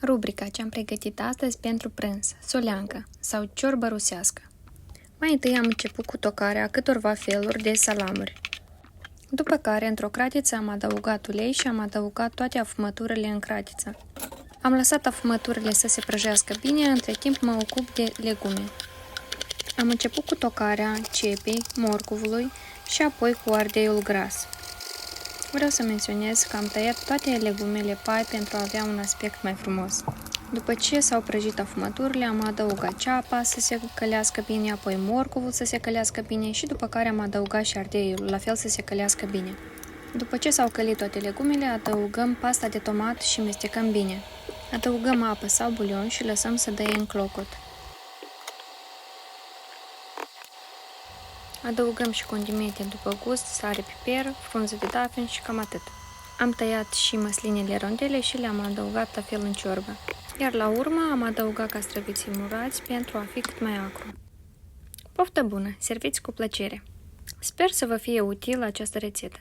Rubrica ce am pregătit astăzi pentru prânz, soleancă sau ciorbă rusească. Mai întâi am început cu tocarea câtorva feluri de salamuri. După care, într-o cratiță am adăugat ulei și am adăugat toate afumăturile în cratiță. Am lăsat afumăturile să se prăjească bine, între timp mă ocup de legume. Am început cu tocarea cepei, morcovului și apoi cu ardeiul gras. Vreau să menționez că am tăiat toate legumele pai pentru a avea un aspect mai frumos. După ce s-au prăjit afumăturile, am adăugat ceapa să se călească bine, apoi morcovul să se călească bine și după care am adăugat și ardeiul, la fel să se călească bine. După ce s-au călit toate legumele, adăugăm pasta de tomat și mestecăm bine. Adăugăm apă sau bulion și lăsăm să dăie în clocot. Adăugăm și condimente după gust, sare, piper, frunze de dafen și cam atât. Am tăiat și măslinele rondele și le-am adăugat la fel în ciorbă. Iar la urmă am adăugat castraveții murați pentru a fi cât mai acru. Poftă bună! Serviți cu plăcere! Sper să vă fie utilă această rețetă.